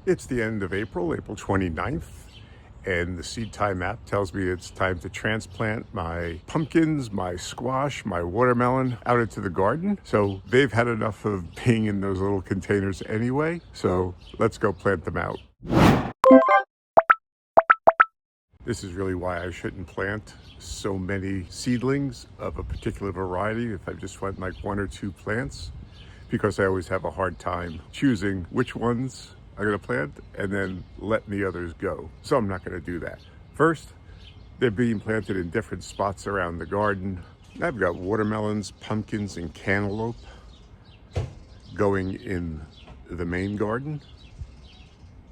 It's the end of April, April 29th, and the Seed Time app tells me it's time to transplant my pumpkins, my squash, my watermelon out into the garden. So they've had enough of being in those little containers anyway, so let's go plant them out. This is really why I shouldn't plant so many seedlings of a particular variety if I just want like one or two plants, because I always have a hard time choosing which ones I'm going to plant and then letting the others go. So I'm not going to do that. First, they're being planted in different spots around the garden. I've got watermelons, pumpkins, and cantaloupe going in the main garden.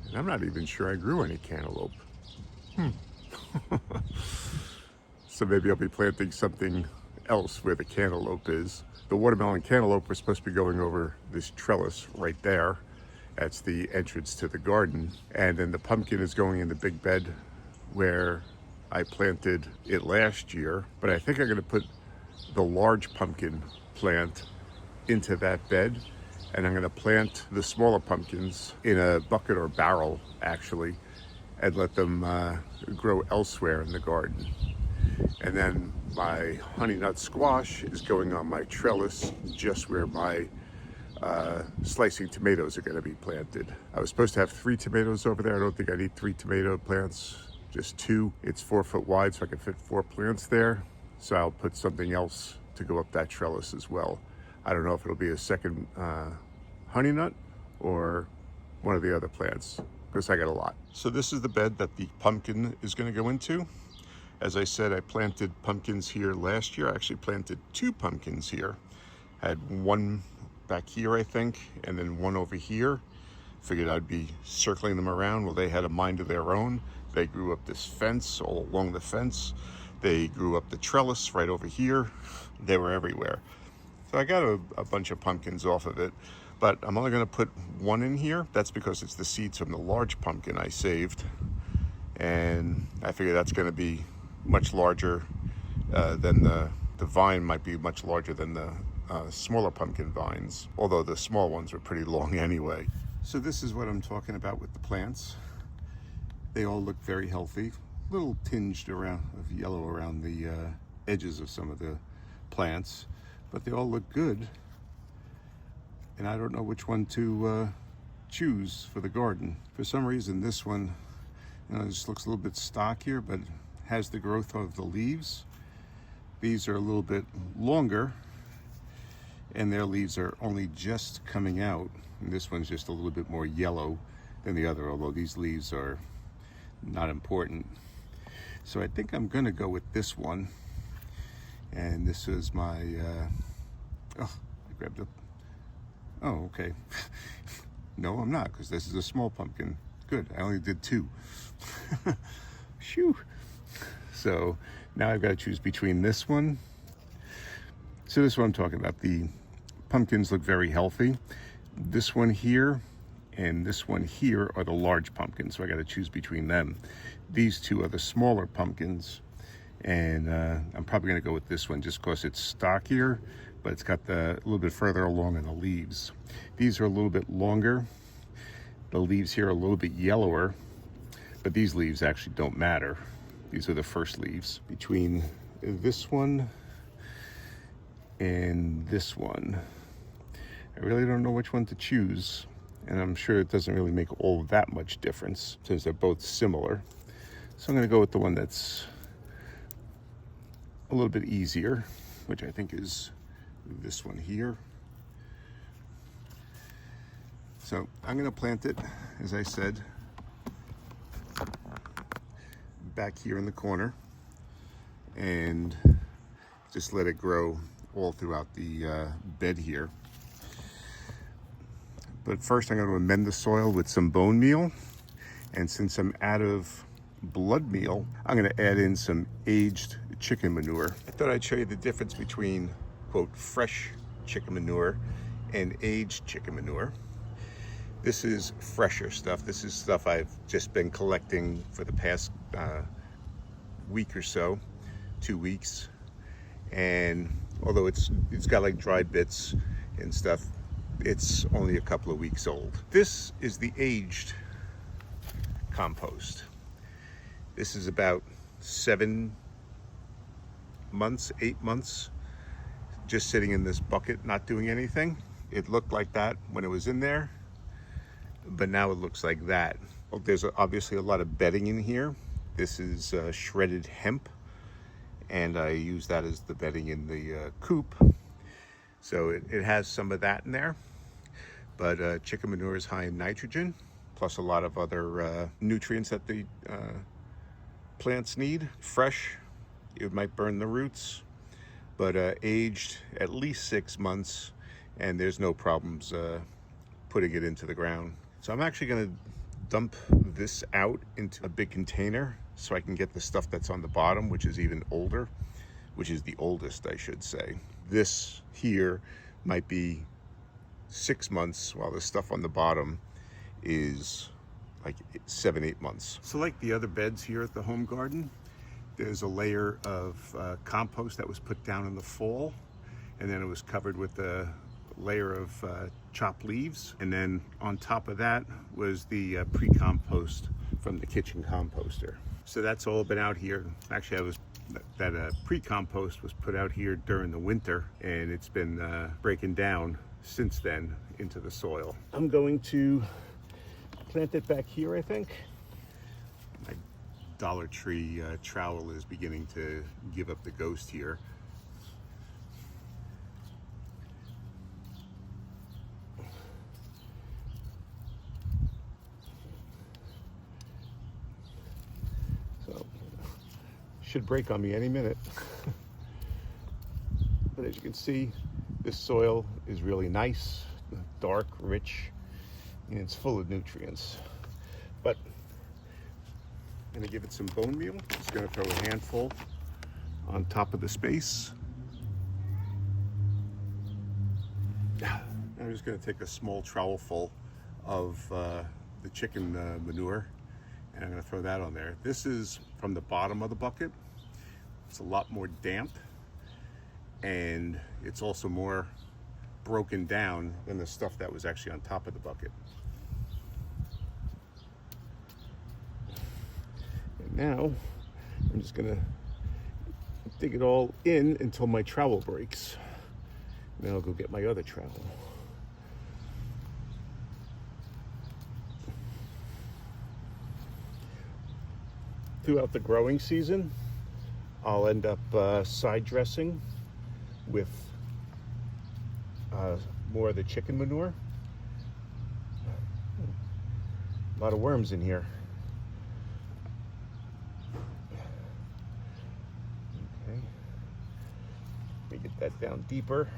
And I'm not even sure I grew any cantaloupe. So maybe I'll be planting something else where the cantaloupe is. The watermelon cantaloupe are supposed to be going over this trellis right there. That's the entrance to the garden. And then the pumpkin is going in the big bed where I planted it last year. But I think I'm gonna put the large pumpkin plant into that bed, and I'm gonna plant the smaller pumpkins in a bucket or barrel actually, and let them grow elsewhere in the garden. And then my honeynut squash is going on my trellis, just where my slicing tomatoes are going to be planted. I was supposed to have 3 tomatoes over there. I don't think I need 3 tomato plants, just 2. It's 4 foot wide, so I can fit 4 plants there. So I'll put something else to go up that trellis as well. I don't know if it'll be a second honeynut or one of the other plants, because I got a lot. So this is the bed that the pumpkin is going to go into. As I said, I planted pumpkins here last year. I actually planted 2 pumpkins here. I had one back here, I think, and then one over here. Figured I'd be circling them around. Well, they had a mind of their own. They grew up this fence, all along the fence. They grew up the trellis right over here. They were everywhere. So I got a bunch of pumpkins off of it, but I'm only gonna put 1 in here. That's because it's the seeds from the large pumpkin I saved. And I figure that's gonna be much larger than the vine might be much larger than the smaller pumpkin vines, although the small ones were pretty long anyway. So this is what I'm talking about with the plants. They all look very healthy, a little tinged around of yellow around the edges of some of the plants, but they all look good. And I don't know which one to choose for the garden. For some reason, this one, just looks a little bit stockier, but has the growth of the leaves. These are a little bit longer, and their leaves are only just coming out. And this one's just a little bit more yellow than the other, although these leaves are not important. So I think I'm gonna go with this one. And this is my, I grabbed up, oh, okay. No, I'm not, because this is a small pumpkin. Good, I only did 2. Phew. So now I've got to choose between this one. So this is what I'm talking about. The pumpkins look very healthy. This one here and this one here are the large pumpkins, so I got to choose between them. These 2 are the smaller pumpkins, and I'm probably going to go with this one just because it's stockier, but it's got a little bit further along in the leaves. These are a little bit longer. The leaves here are a little bit yellower, but these leaves actually don't matter. These are the first leaves. Between this one and this one, I really don't know which one to choose, and I'm sure it doesn't really make all that much difference since they're both similar. So I'm going to go with the one that's a little bit easier, which I think is this one here. So I'm going to plant it, as I said, back here in the corner, and just let it grow all throughout the bed here. But first I'm going to amend the soil with some bone meal, and since I'm out of blood meal, I'm going to add in some aged chicken manure. I thought I'd show you the difference between, quote, fresh chicken manure and aged chicken manure. This is fresher stuff. This is stuff I've just been collecting for the past week or so, 2 weeks. And although it's got like dried bits and stuff, it's only a couple of weeks old. This is the aged compost. This is about 7 months, 8 months, just sitting in this bucket, not doing anything. It looked like that when it was in there, but now it looks like that. Well, there's obviously a lot of bedding in here. This is shredded hemp, and I use that as the bedding in the coop. So it has some of that in there, but chicken manure is high in nitrogen, plus a lot of other nutrients that the plants need. Fresh, it might burn the roots, but aged at least 6 months, and there's no problems putting it into the ground. So I'm actually going to dump this out into a big container so I can get the stuff that's on the bottom, which is even older, which is the oldest, I should say. This here might be 6 months, while the stuff on the bottom is like 7, 8 months. So like the other beds here at the home garden, there's a layer of compost that was put down in the fall, and then it was covered with a layer of chopped leaves, and then on top of that was the pre-compost from the kitchen composter. So that's all been out here. Actually, that pre-compost was put out here during the winter, and it's been breaking down since then into the soil. I'm going to plant it back here, I think. My Dollar Tree trowel is beginning to give up the ghost here. So, should break on me any minute. But as you can see, this soil is really nice, dark, rich, and it's full of nutrients. But I'm gonna give it some bone meal. Just gonna throw a handful on top of the space. I'm just gonna take a small trowel full of the chicken manure, and I'm gonna throw that on there. This is from the bottom of the bucket. It's a lot more damp, and it's also more broken down than the stuff that was actually on top of the bucket. And now I'm just gonna dig it all in until my trowel breaks. Then I'll go get my other trowel. Throughout the growing season, I'll end up side dressing with more of the chicken manure. A lot of worms in here. Okay. Let me get that down deeper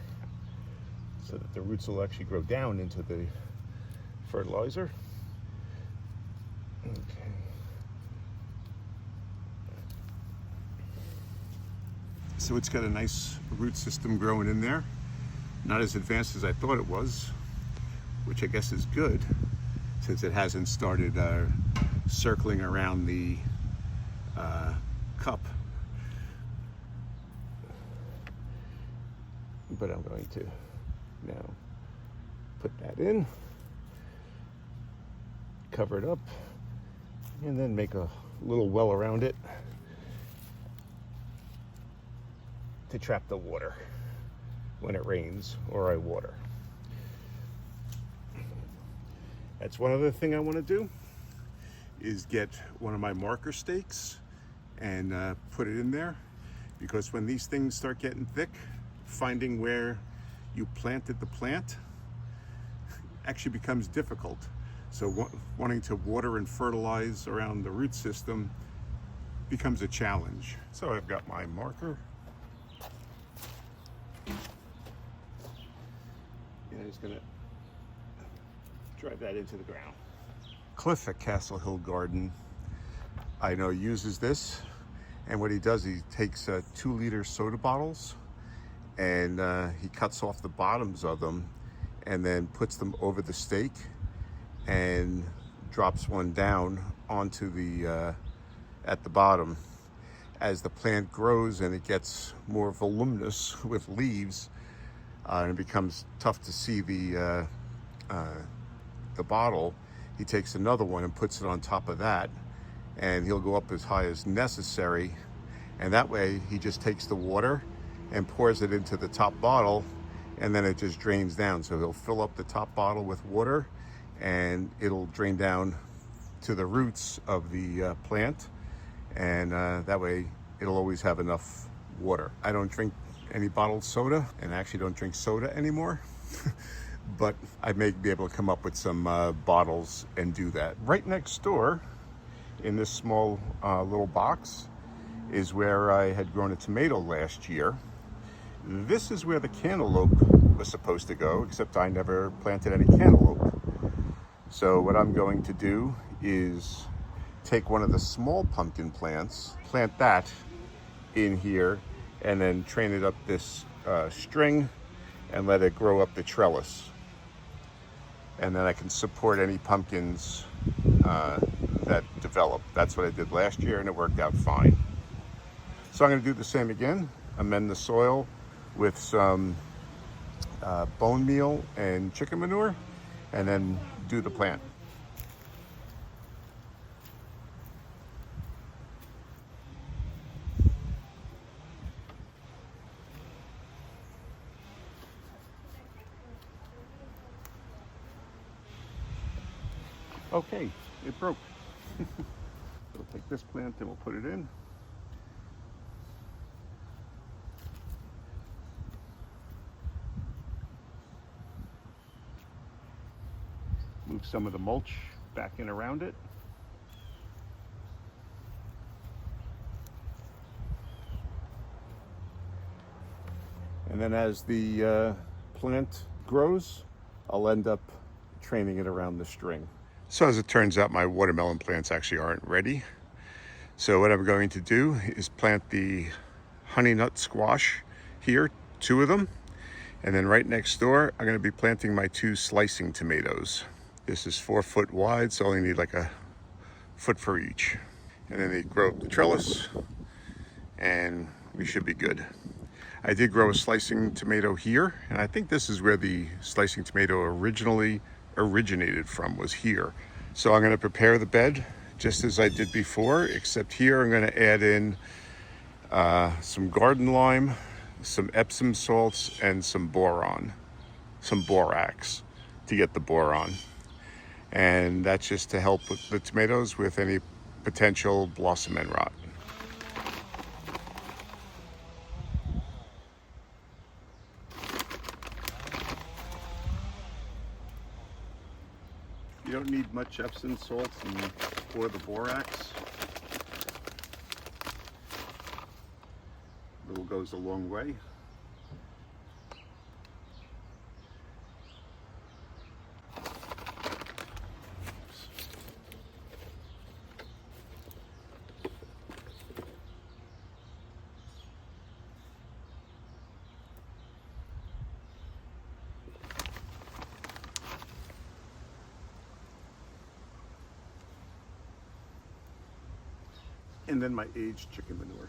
so that the roots will actually grow down into the fertilizer. Okay. So it's got a nice root system growing in there. Not as advanced as I thought it was, which I guess is good since it hasn't started circling around the cup. But I'm going to now put that in, cover it up, and then make a little well around it to trap the water when it rains or I water. That's one other thing I want to do, is get one of my marker stakes and put it in there, because when these things start getting thick, finding where you planted the plant actually becomes difficult. So wanting to water and fertilize around the root system becomes a challenge. So I've got my marker. And I'm just gonna drive that into the ground. Cliff at Castle Hill Garden, I know, uses this, and what he does, he takes 2-liter soda bottles and he cuts off the bottoms of them and then puts them over the stake and drops one down onto the at the bottom. As the plant grows and it gets more voluminous with leaves, and it becomes tough to see the bottle, he takes another one and puts it on top of that, and he'll go up as high as necessary. And that way he just takes the water and pours it into the top bottle, and then it just drains down. So he'll fill up the top bottle with water, and it'll drain down to the roots of the plant, and that way it'll always have enough water. I don't drink any bottled soda, and I actually don't drink soda anymore. But I may be able to come up with some bottles and do that. Right next door in this small little box is where I had grown a tomato last year. This is where the cantaloupe was supposed to go, except I never planted any cantaloupe. So what I'm going to do is take one of the small pumpkin plants, plant that in here, and then train it up this string and let it grow up the trellis. And then I can support any pumpkins that develop. That's what I did last year, and it worked out fine. So I'm going to do the same again, amend the soil with some bone meal and chicken manure, and then do the plant. Okay, it broke. We'll take this plant and we'll put it in. Move some of the mulch back in around it. And then as the plant grows, I'll end up training it around the string. So as it turns out, my watermelon plants actually aren't ready. So what I'm going to do is plant the honeynut squash here, 2 of them. And then right next door, I'm going to be planting my 2 slicing tomatoes. This is 4 foot wide, so I only need like a foot for each. And then they grow up the trellis, and we should be good. I did grow a slicing tomato here, and I think this is where the slicing tomato originally originated from, was here. So I'm going to prepare the bed just as I did before, except here I'm going to add in some garden lime, some Epsom salts, and some boron, some borax to get the boron. And that's just to help with the tomatoes with any potential blossom end rot. You don't need much Epsom salts or the borax. Little goes a long way. And then my aged chicken manure.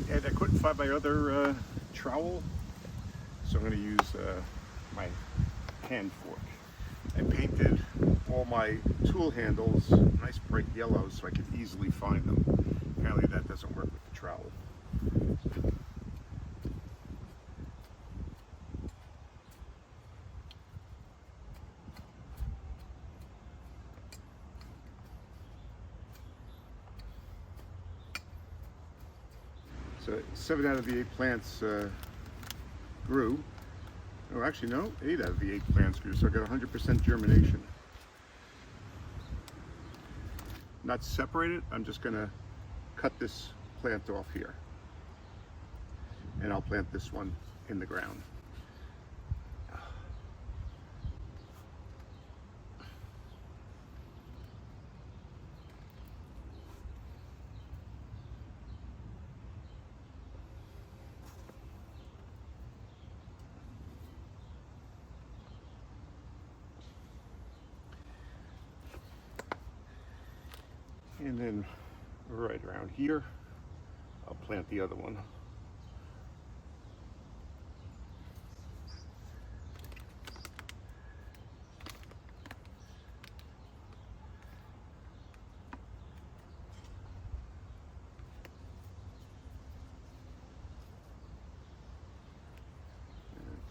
And I couldn't find my other trowel, so I'm going to use my hand fork. I painted all my tool handles nice bright yellow so I could easily find them. Apparently that doesn't work with the trowel. So 7 out of the 8 plants grew. Oh, actually no, 8 out of the 8 plants grew, so I got 100% germination. Not separated, I'm just gonna cut this plant off here. And I'll plant this one in the ground. And then right around here, I'll plant the other one.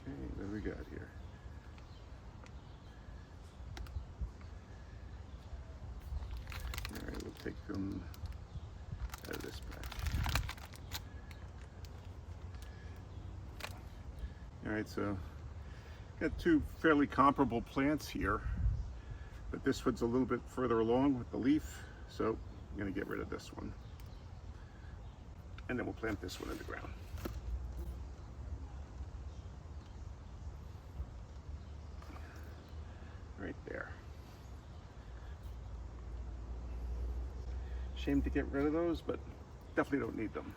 Okay, what do we got here? All right, we'll take them out of this batch. All right, so got two fairly comparable plants here, but this one's a little bit further along with the leaf, so I'm going to get rid of this one. And then we'll plant this one in the ground. Right there. Shame to get rid of those, but definitely don't need them.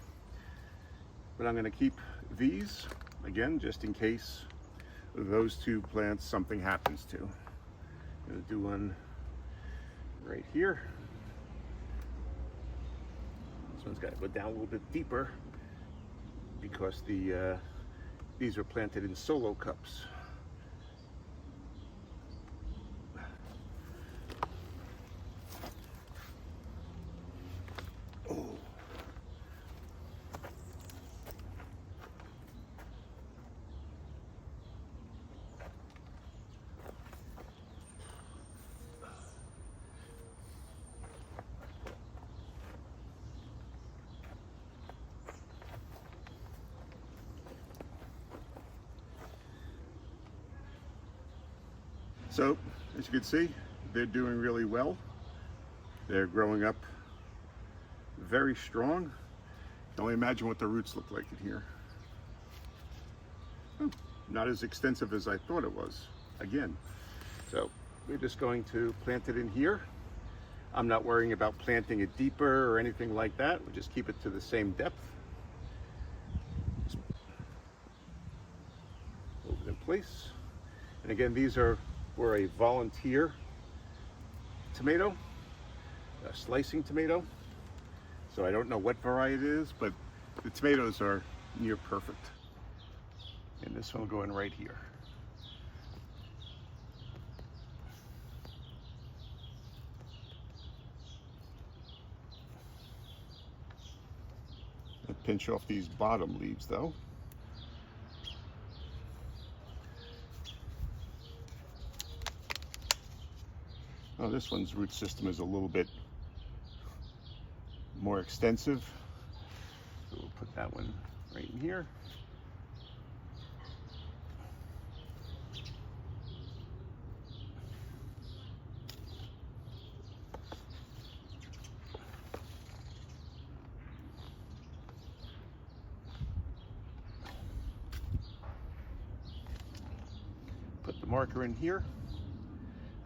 But I'm going to keep these, again, just in case those two plants something happens to. I'm going to do one right here. This one's got to go down a little bit deeper because these are planted in solo cups. So, as you can see, they're doing really well. They're growing up very strong. You can only imagine what the roots look like in here. Not as extensive as I thought it was, again. So, we're just going to plant it in here. I'm not worrying about planting it deeper or anything like that. We'll just keep it to the same depth. Just hold it in place. And again, these are for a volunteer tomato, a slicing tomato. So I don't know what variety it is, but the tomatoes are near perfect. And this one will go in right here. I'll pinch off these bottom leaves though. Oh, this one's root system is a little bit more extensive. So we'll put that one right in here. Put the marker in here.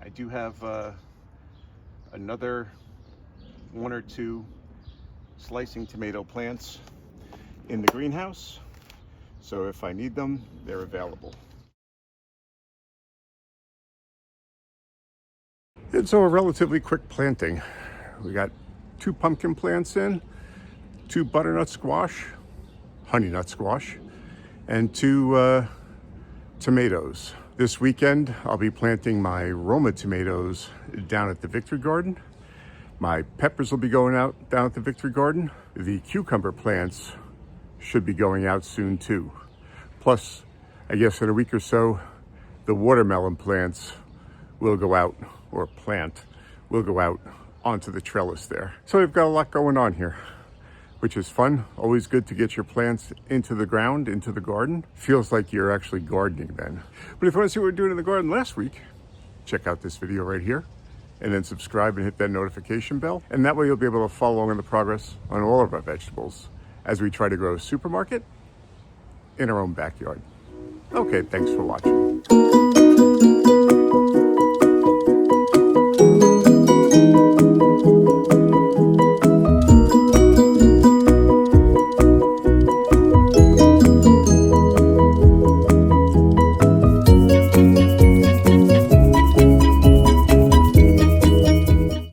I do have another one or two slicing tomato plants in the greenhouse, so if I need them, they're available. It's a relatively quick planting. We got 2 pumpkin plants in, 2 butternut squash, honeynut squash, and 2 tomatoes. This weekend, I'll be planting my Roma tomatoes down at the Victory Garden. My peppers will be going out down at the Victory Garden. The cucumber plants should be going out soon too. Plus, I guess in a week or so, the watermelon plants will go out, or plant will go out onto the trellis there. So we've got a lot going on here, which is fun. Always good to get your plants into the ground, into the garden. Feels like you're actually gardening then. But if you want to see what we're doing in the garden last week, check out this video right here, and then subscribe and hit that notification bell. And that way you'll be able to follow along in the progress on all of our vegetables as we try to grow a supermarket in our own backyard. Okay, thanks for watching.